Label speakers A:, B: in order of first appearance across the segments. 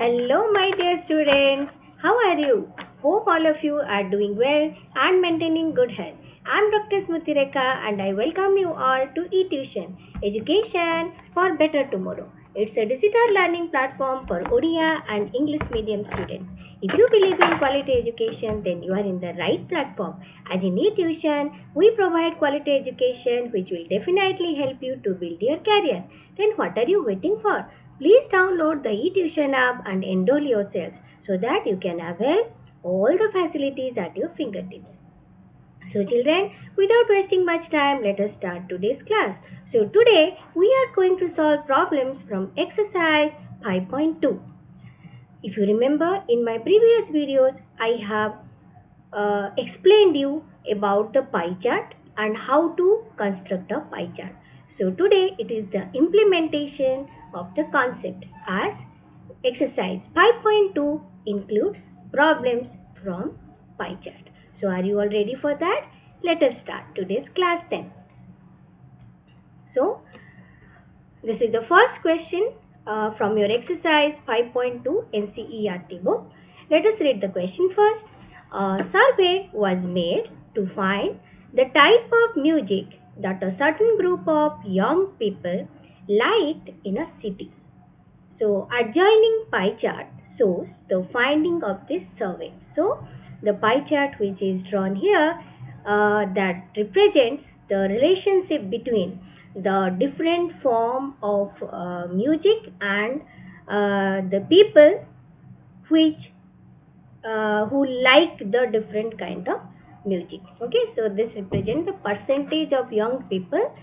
A: Hello, my dear students. How are you? Hope all of you are doing well and maintaining good health. I'm Dr. Smriti Rekha and I welcome you all to eTuition, Education for Better Tomorrow. It's a digital learning platform for Odia and English medium students. If you believe in quality education, then you are in the right platform. As in eTuition, we provide quality education which will definitely help you to build your career. Then what are you waiting for? Please download the eTuition app and enroll yourselves so that you can avail all the facilities at your fingertips. So, children, without wasting much time, let us start today's class. So, today we are going to solve problems from exercise 5.2. If you remember, in my previous videos, I have explained you about the pie chart and how to construct a pie chart. So today it is the implementation of the concept as exercise 5.2 includes problems from pie chart. So are you all ready for that? Let us start today's class then. So this is the first question from your exercise 5.2 NCERT book. Let us read the question first. A survey was made to find the type of music that a certain group of young people liked in a city. So, adjoining pie chart shows the finding of this survey. So, the pie chart which is drawn here that represents the relationship between the different form of music and the people which who like the different kind of music. Okay, so this represents the percentage of young people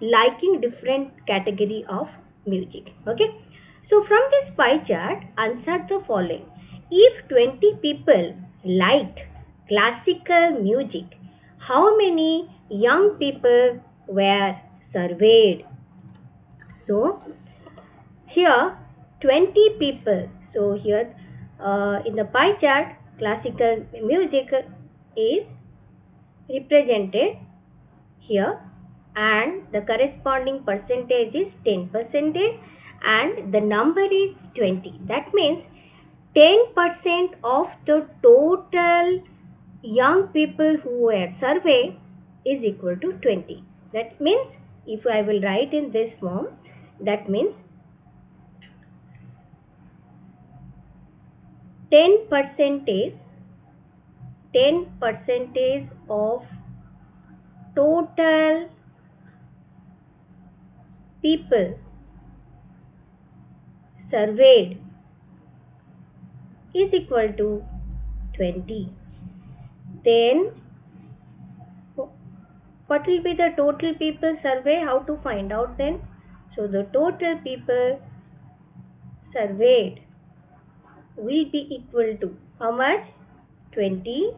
A: liking different category of music. Okay, so from this pie chart, answer the following. If 20 people liked classical music, how many young people were surveyed? So here 20 people. So here in the pie chart, classical music is represented here and the corresponding percentage is 10 percentage and the number is 20. That means 10% of the total young people who were surveyed is equal to 20. That means if I will write in this form, that means 10 percentage 10% of total people surveyed is equal to 20. Then what will be the total people survey? How to find out then? So the total people surveyed will be equal to how much? 20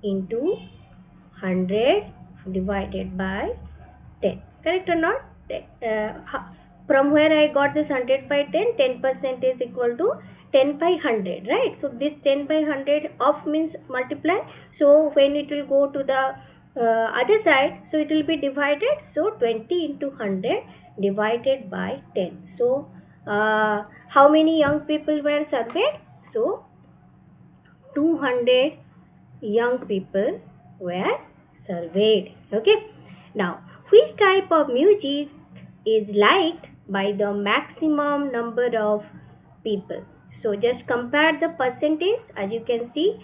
A: into 100 divided by 10. Correct or not? From where I got this 100 by 10, 10% is equal to 10 by 100, right? So this 10 by 100 of means multiply. So when it will go to the other side, so it will be divided. So 20 into 100 divided by 10. So how many young people were surveyed? So 200 young people were surveyed. Okay, now which type of music is liked by the maximum number of people? So just compare the percentage. As you can see,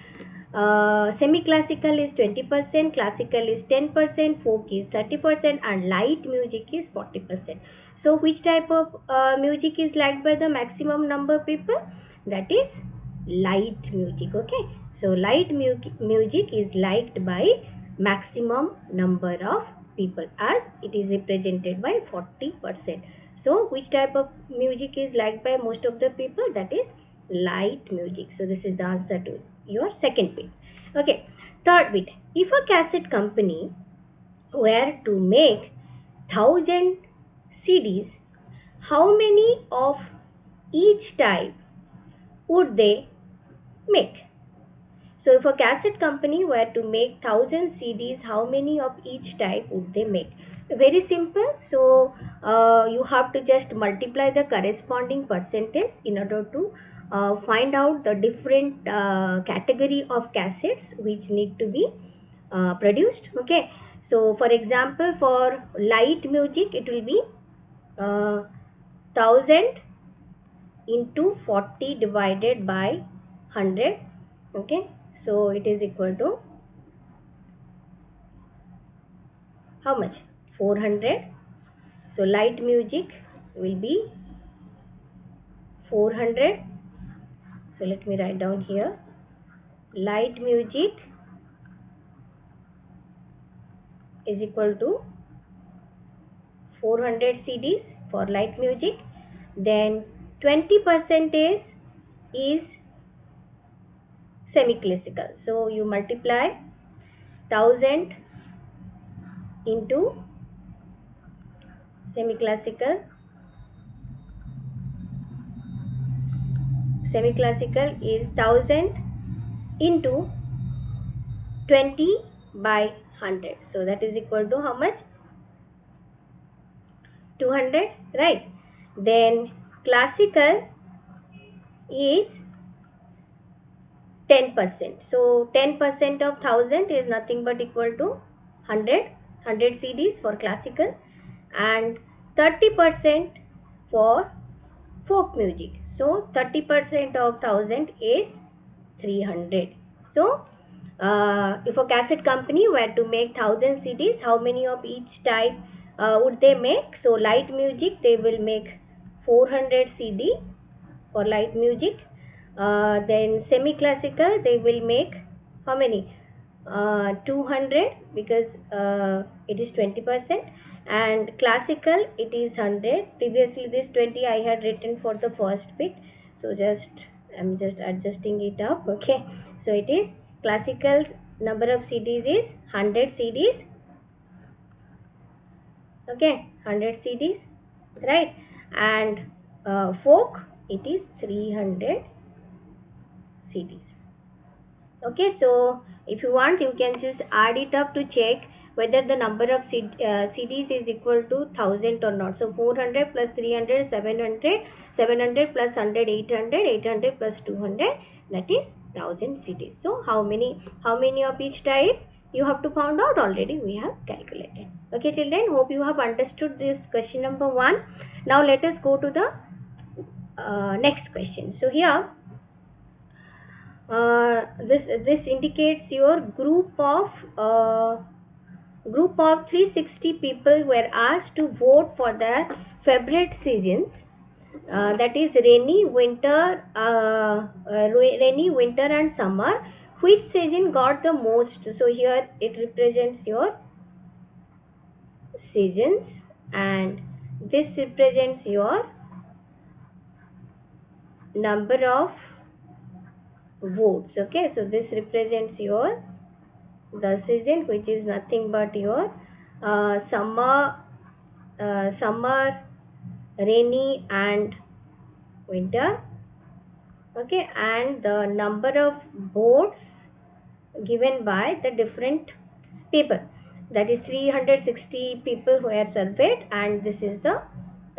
A: semi-classical is 20%, classical is 10%, folk is 30%, and light music is 40%. So which type of music is liked by the maximum number of people? That is light music. Okay, so light music is liked by maximum number of people as it is represented by 40%. So which type of music is liked by most of the people? That is light music. So this is the answer to your second bit. Okay, third bit. If a cassette company were to make 1,000 CDs, how many of each type would they make? So if a cassette company were to make 1,000 CDs, how many of each type would they make? Very simple. So you have to just multiply the corresponding percentage in order to find out the different category of cassettes which need to be produced. Okay, so for example, for light music it will be 1000 into 40 divided by 100. Okay, so it is equal to how much? 400. So light music will be 400. So let me write down here. Light music is equal to 400 CDs for light music. Then 20% is semi-classical. So you multiply 1000 into semi-classical. Semi-classical is 1000 into 20 by 100. So that is equal to how much? 200, right? Then classical is 10%. So 10% of 1000 is nothing but equal to 100 CDs for classical, and 30% for folk music. So 30% of 1000 is 300. So if a cassette company were to make 1000 CDs, how many of each type would they make? So light music, they will make 400 CD for light music. Then semi classical, they will make how many? 200, because it is 20%, and classical it is 100. Previously this 20 I had written for the first bit, so I'm just adjusting it up. Okay, so it is classical number of CDs is 100 CDs. Okay, 100 CDs, right? And folk it is 300 CDs. Okay, so if you want, you can just add it up to check whether the number of CDs is equal to 1000 or not. So 400 plus 300, 700, 700 plus 100, 800, 800 plus 200, that is 1000 CDs. So how many of each type you have to find out? Already we have calculated. Okay children, hope you have understood this question number 1. Now let us go to the next question. So here this indicates your group of 360 people were asked to vote for their favorite seasons, that is rainy, winter and summer. Which season got the most? So here it represents your seasons, and this represents your number of votes. Okay, so this represents your the season, which is nothing but your summer, rainy and winter. Okay, and the number of votes given by the different people, that is 360 people who are surveyed, and this is the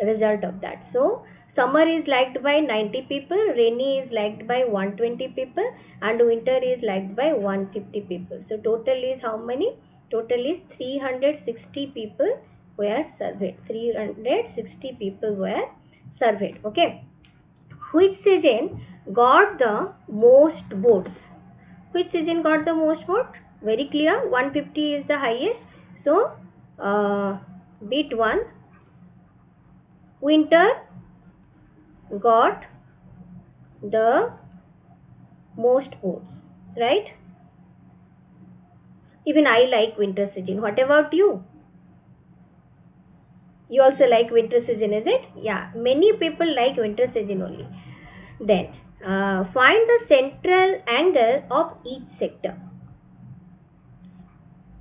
A: result of that. So summer is liked by 90 people, rainy is liked by 120 people, and winter is liked by 150 people. So total is how many? Total is 360 people were surveyed. 360 people were surveyed. Okay, which season got the most votes? Which season got the most vote? Very clear, 150 is the highest. So bit 1, winter got the most votes, right? Even I like winter season. What about you? You also like winter season, is it? Yeah, many people like winter season only. Then find the central angle of each sector.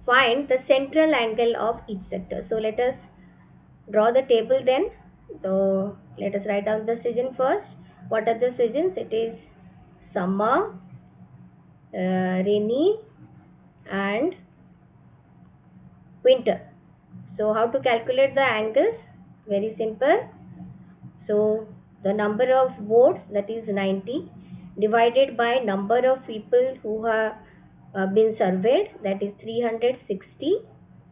A: Find the central angle of each sector. So let us draw the table then. So let us write down the season first. What are the seasons? It is summer, rainy and winter. So how to calculate the angles? Very simple. So the number of votes, that is 90, divided by number of people who have been surveyed, that is 360,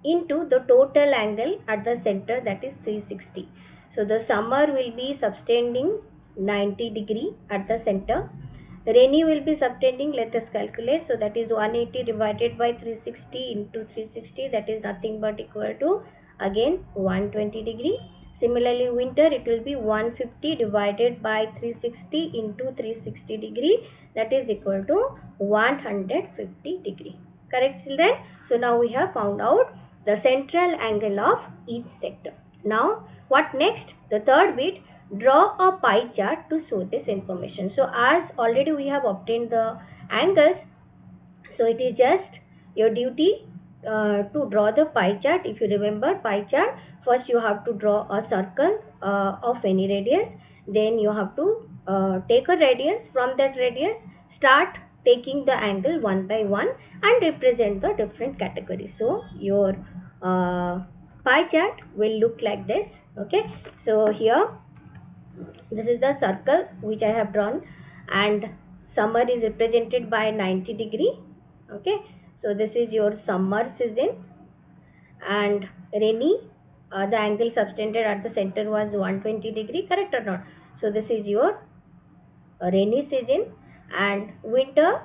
A: into the total angle at the center, that is 360. So the summer will be subtending 90 degree at the center. Rainy will be subtending, let us calculate. So that is 180 divided by 360 into 360, that is nothing but equal to again 120 degree. Similarly, winter, it will be 150 divided by 360 into 360 degree, that is equal to 150 degree. Correct, children? So now we have found out the central angle of each sector. Now what next? The third bit, draw a pie chart to show this information. So as already we have obtained the angles, so it is just your duty to draw the pie chart. If you remember pie chart, first you have to draw a circle of any radius, then you have to take a radius. From that radius, start taking the angle one by one and represent the different categories. So your pie chart will look like this. Okay, so here this is the circle which I have drawn, and summer is represented by 90 degree. Okay, so this is your summer season. And rainy, the angle subtended at the center was 120 degree, correct or not? So this is your rainy season. And winter,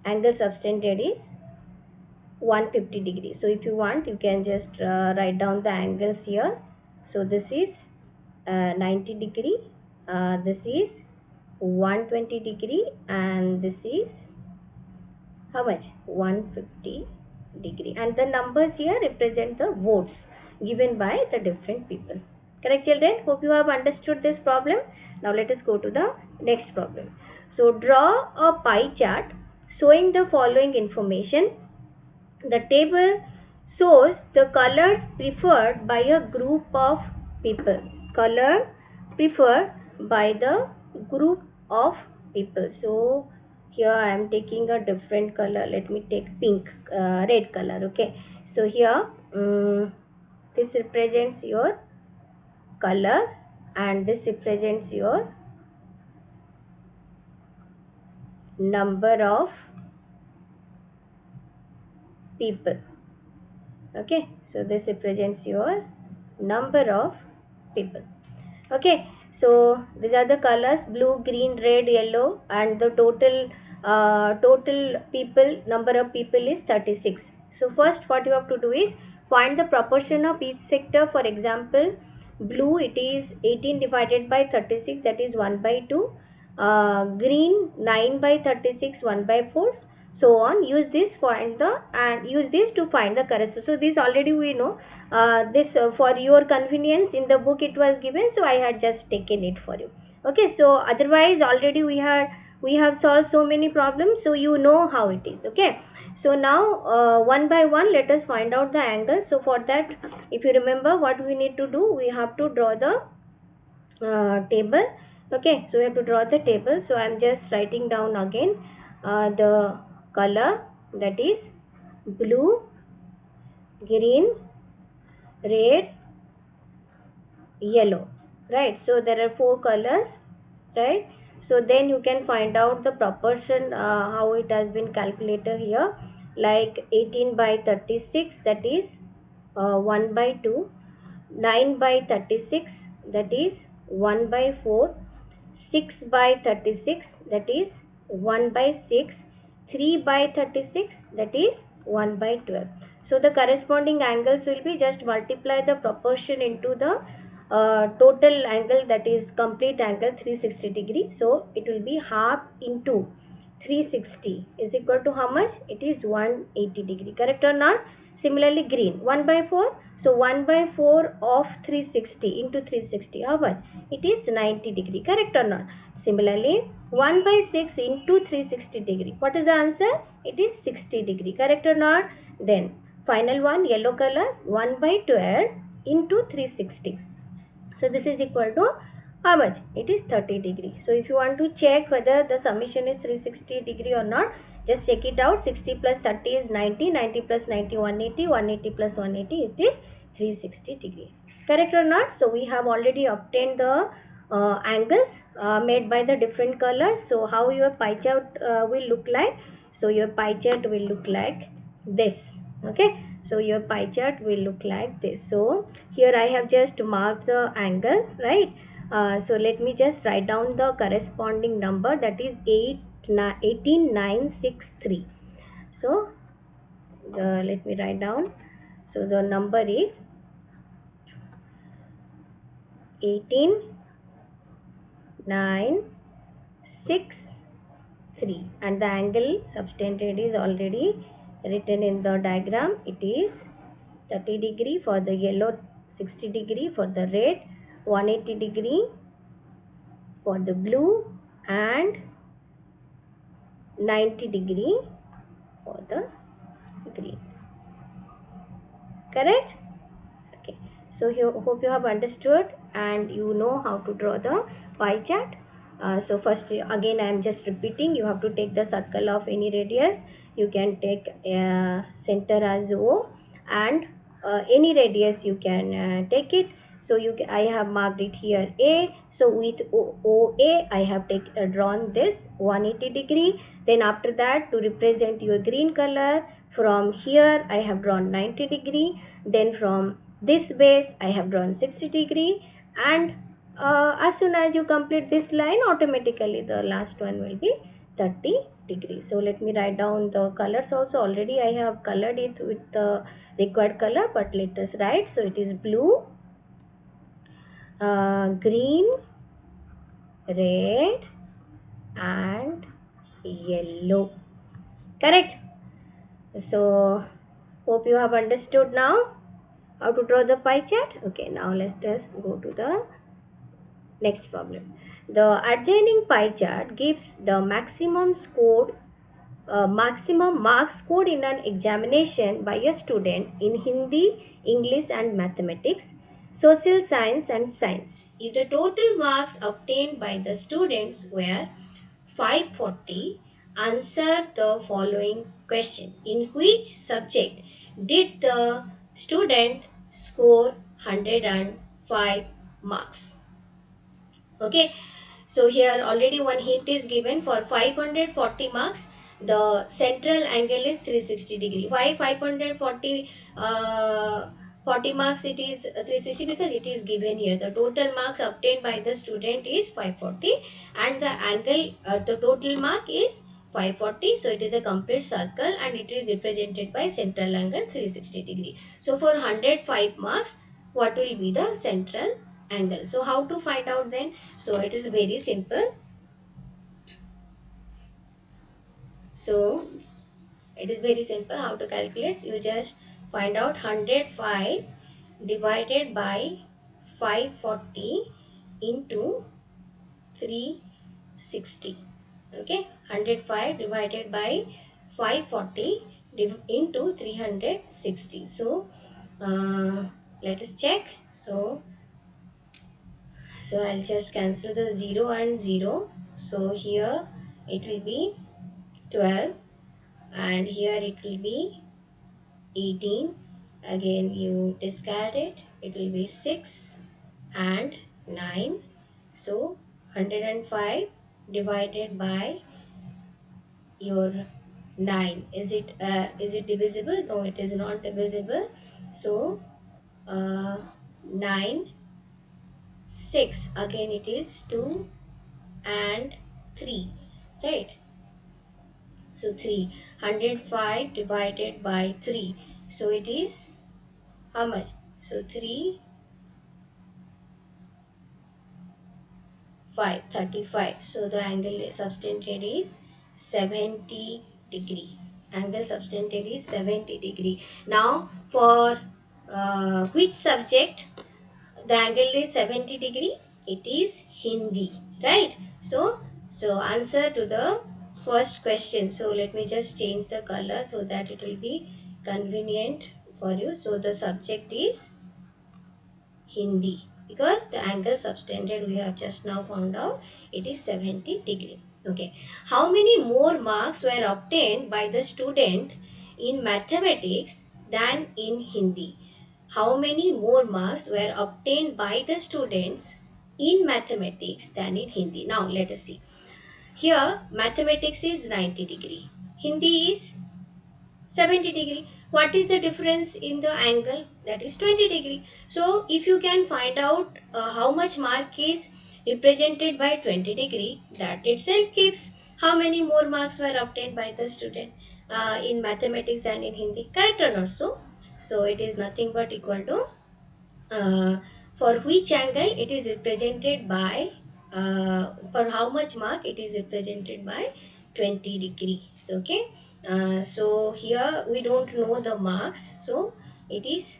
A: angle subtended is 150 degree. So if you want, you can just write down the angles here. So this is 90 degree, this is 120 degree, and this is how much? 150 degree. And the numbers here represent the votes given by the different people. Correct, children? Hope you have understood this problem. Now let us go to the next problem. So draw a pie chart showing the following information. The table shows the colors preferred by a group of people. Color preferred by the group of people. So here I am taking a different color. Let me take pink, red color. Okay. So here this represents your color, and this represents your number of people. Okay, so this represents your number of people. Okay, so these are the colors: blue, green, red, yellow, and the total people, number of people is 36. So first what you have to do is find the proportion of each sector. For example, blue, it is 18 divided by 36, that is 1 by 2. Green, 9 by 36, 1 by 4, so on. Use this to find the corresponding. So this already we know. This for your convenience, in the book it was given, so I had just taken it for you. Okay, so otherwise already we have solved so many problems, so you know how it is. Okay, so now one by one let us find out the angle. So for that, if you remember what we need to do, we have to draw the table. Okay, so we have to draw the table. So I am just writing down again the color, that is blue, green, red, yellow, right? So there are 4 colors, right? So then you can find out the proportion, how it has been calculated here, like 18 by 36, that is 1 by 2, 9 by 36, that is 1 by 4, 6 by 36, that is 1 by 6, 3 by 36, that is 1 by 12. So the corresponding angles will be, just multiply the proportion into the total angle, that is complete angle 360 degree. So it will be half into 360 is equal to how much? It is 180 degree, correct or not? Similarly, green, 1 by 4. So 1 by 4 of 360 into 360, how much? It is 90 degree, correct or not? Similarly, 1 by 6 into 360 degree. What is the answer? It is 60 degree, correct or not? Then final one, yellow color, 1 by 12 into 360. So this is equal to how much? It is 30 degree. So if you want to check whether the summation is 360 degree or not, Just check it out. 60 plus 30 is 90, 90 plus 90 180, 180 plus 180 it is 360 degree. Correct or not? So we have already obtained the angles made by the different colors. So how your pie chart will look like? So your pie chart will look like this. Okay, so your pie chart will look like this. So here I have just marked the angle, right? So let me just write down the corresponding number, that is 18963. So let me write down. So the number is 18963, and the angle subtended is already written in the diagram. It is 30 degree for the yellow, 60 degree for the red, 180 degree for the blue, and 90 degree for the green. Correct? Okay, so here hope you have understood and you know how to draw the pie chart. So first again I am just repeating, you have to take the circle of any radius. You can take center as O, and any radius you can take it. So I have marked it here A. So with OA I have drawn this 180 degree. Then after that, to represent your green color, from here I have drawn 90 degree. Then from this base I have drawn 60 degree, and as soon as you complete this line, automatically the last one will be 30 degrees. So let me write down the colors also. Already I have colored it with the required color, but let us write. So it is blue, green, red, and yellow. Correct? So hope you have understood now how to draw the pie chart. Okay, now let's just go to the next problem. The adjoining pie chart gives the maximum marks scored in an examination by a student in Hindi, English and mathematics, social science and science. If the total marks obtained by the students were 540, answer the following question. In which subject did the student score 105 marks? Okay, so here already one hint is given. For 540 marks, the central angle is 360 degree. Why 540 40 marks it is 360? Because it is given here. The total marks obtained by the student is 540, and the angle, the total mark is 540. So it is a complete circle and it is represented by central angle 360 degree. So for 105 marks, what will be the central angle? So how to find out then? So it is very simple. So it is very simple how to calculate. You just find out 105 divided by 540 into 360. Okay, 105 divided by 540 into 360. So let us check. So I'll just cancel the 0 and 0. So here it will be 12, and here it will be 18. Again you discard it. It will be 6 and 9. So 105 divided by your 9. Is it divisible? No, it is not divisible. So 9, 6. Again it is 2 and 3, right? So 105 divided by 3, so it is how much? So 3 5 35. So the angle subtended is 70 degree. Angle subtended is 70 degree. Now for which subject the angle is 70 degree? It is Hindi, right? So answer to the first question. So let me just change the color so that it will be convenient for you. So the subject is Hindi, because the angle subtended we have just now found out, it is 70 degree. Okay. How many more marks were obtained by the student in mathematics than in Hindi? How many more marks were obtained by the students in mathematics than in Hindi? Now let us see. Here mathematics is 90 degree. Hindi is 70 degree. What is the difference in the angle? That is 20 degree. So if you can find out how much mark is represented by 20 degree, that itself gives how many more marks were obtained by the student in mathematics than in Hindi. Correct or not? So it is nothing but equal to for which angle it is represented by, for how much mark it is represented by 20 degrees. Okay. So here we don't know the marks, so it is,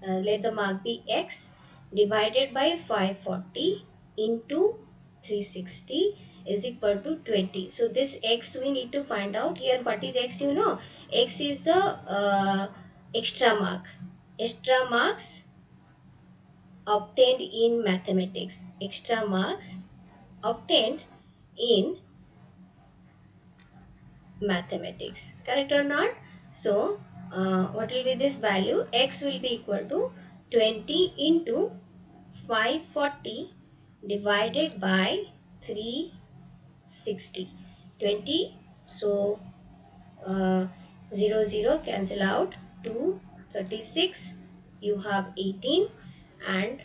A: let the mark be x divided by 540 into 360 is equal to 20. So this x we need to find out. Here what is x? You know, x is the extra mark, extra marks obtained in mathematics, extra marks obtained in mathematics. Correct or not? So what will be this value? X will be equal to 20 into 540 divided by 360. 20. So 0 0 cancel out, 2 36, you have 18 and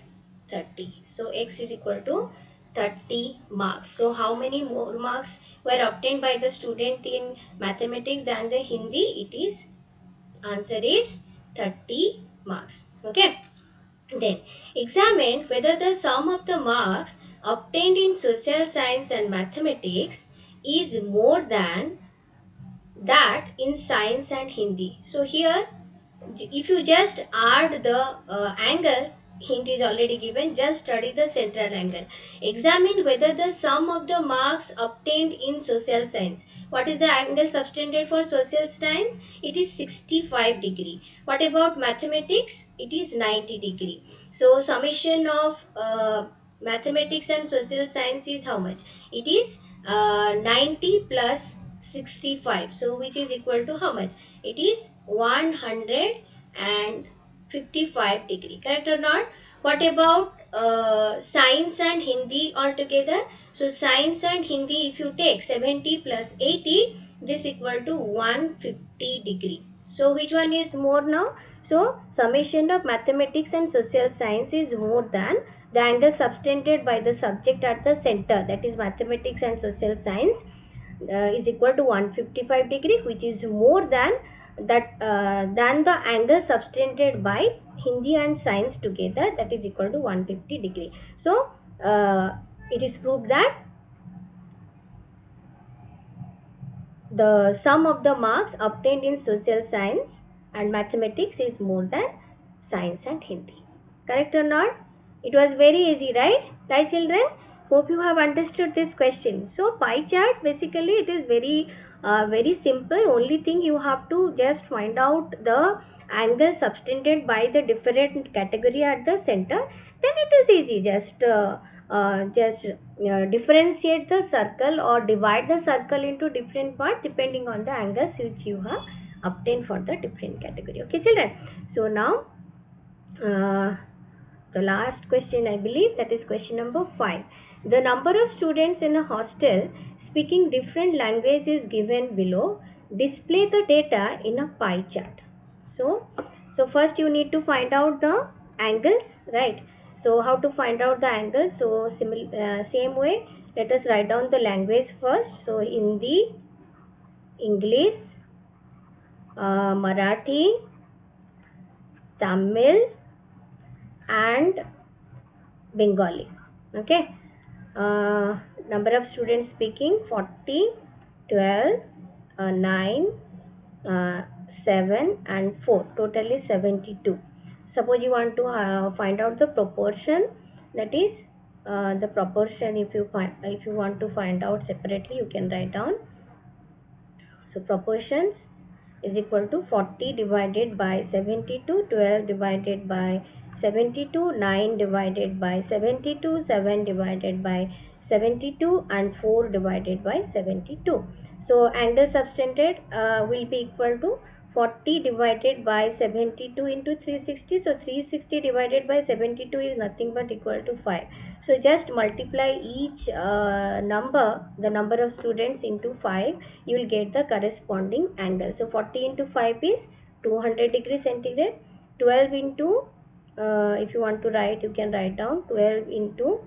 A: 30. So x is equal to 30 marks. So how many more marks were obtained by the student in mathematics than the Hindi? It is, answer is 30 marks. Okay. Then examine whether the sum of the marks obtained in social science and mathematics is more than that in science and Hindi. So here if you just add the angle, hint is already given, just study the central angle. Examine whether the sum of the marks obtained in social science. What is the angle subtended for social science? It is 65 degree. What about mathematics? It is 90 degree. So summation of mathematics and social science is how much? It is 90 plus 65. So which is equal to how much? It is 155 degree. Correct or not? What about science and Hindi altogether? So science and Hindi, if you take 70 plus 80, this equal to 150 degree. So which one is more now? So summation of mathematics and social science is more than the angle subtended by the subject at the center, that is mathematics and social science, is equal to 155 degree, which is more than the angle subtended by Hindi and science together, that is equal to 150 degree. So it is proved that the sum of the marks obtained in social science and mathematics is more than science and Hindi. Correct or not? It was very easy, right? Right, children? Hope you have understood this question. So pie chart, basically it is very simple. Only thing you have to just find out the angle subtended by the different category at the center. Then it is easy. Just differentiate the circle or divide the circle into different parts depending on the angles which you have obtained for the different category. Okay, children. So now uh, the last question, I believe, that is question number 5. The number of students in a hostel speaking different language is given below. Display the data in a pie chart. So first you need to find out the angles, right? So how to find out the angles? So same way, let us write down the language first. So Hindi, English, Marathi, Tamil and Bengali. Okay. Number of students speaking 40, 12, 9, 7 and 4. Totally 72. Suppose you want to find out the proportion, that is the proportion, if you want to find out separately, you can write down. So proportions is equal to 40 divided by 72, 12 divided by 72, 9 divided by 72, 7 divided by 72, and 4 divided by 72. So angle subtended will be equal to 40 divided by 72 into 360. So 360 divided by 72 is nothing but equal to 5. So just multiply each number, the number of students, into 5. You will get the corresponding angle. So 40 into 5 is 200 degrees centigrade. 12 into, if you want to write, you can write down 12 into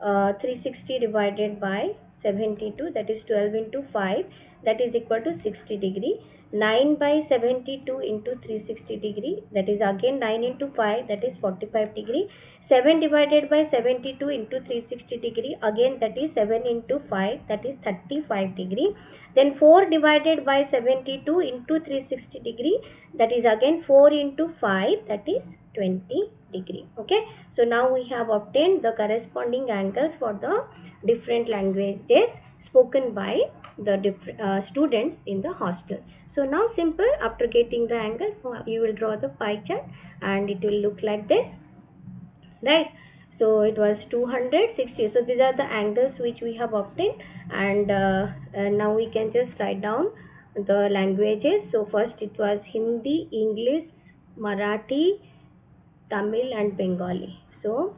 A: 360 divided by 72, that is 12 into 5, that is equal to 60 degree. 9 by 72 into 360 degree, that is again 9 into 5, that is 45 degree. 7 divided by 72 into 360 degree, again that is 7 into 5, that is 35 degree. Then 4 divided by 72 into 360 degree, that is again 4 into 5, that is 20 degree. Okay, so now we have obtained the corresponding angles for the different languages spoken by the students in the hostel. So now simple, after getting the angle, you will draw the pie chart and it will look like this, right? So it was 260. So these are the angles which we have obtained, and now we can just write down the languages. So first it was Hindi, English, Marathi, Tamil and Bengali. So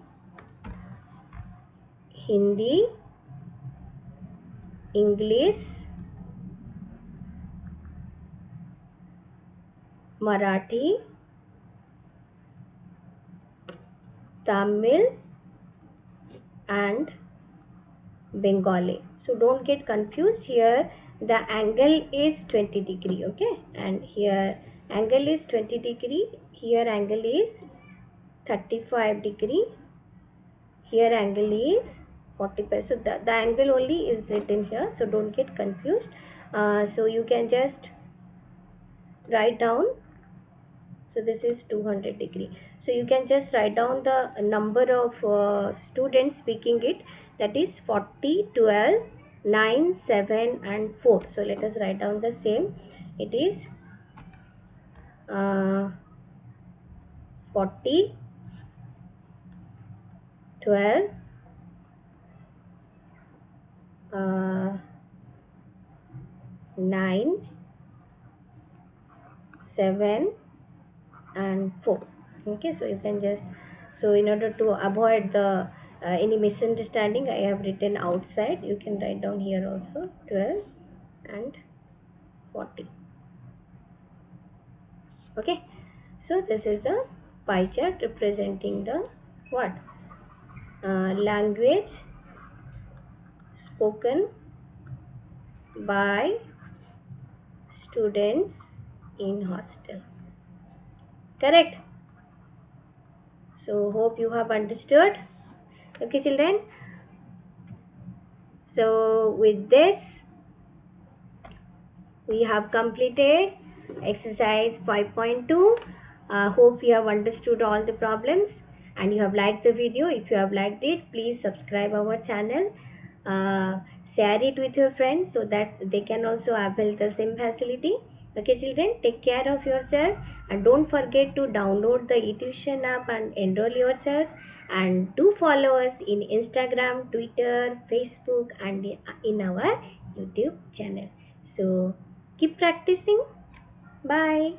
A: Hindi, English, Marathi, Tamil and Bengali. So don't get confused here. The angle is 20 degree, okay? And here angle is 20 degree. Here angle is 35 degree. Here angle is 45. So the angle only is written here. So don't get confused. So you can just write down. So this is 200 degree. So you can just write down the number of students speaking it, that is 40, 12, 9, 7 and 4. So let us write down the same. It is 40, 12, 9, 7 and 4. Okay, so you can just, so in order to avoid the any misunderstanding, I have written outside. You can write down here also 12 and 40. Okay, so this is the pie chart representing the what, language spoken by students in hostel. Correct? So hope you have understood. Okay children, so with this we have completed exercise 5.2. Hope you have understood all the problems and you have liked the video. If you have liked it, please subscribe our channel. Share it with your friends so that they can also avail the same facility. Okay children, take care of yourself and don't forget to download the eTuition app and enroll yourselves, and do follow us in Instagram, Twitter, Facebook and in our YouTube channel. So keep practicing. Bye.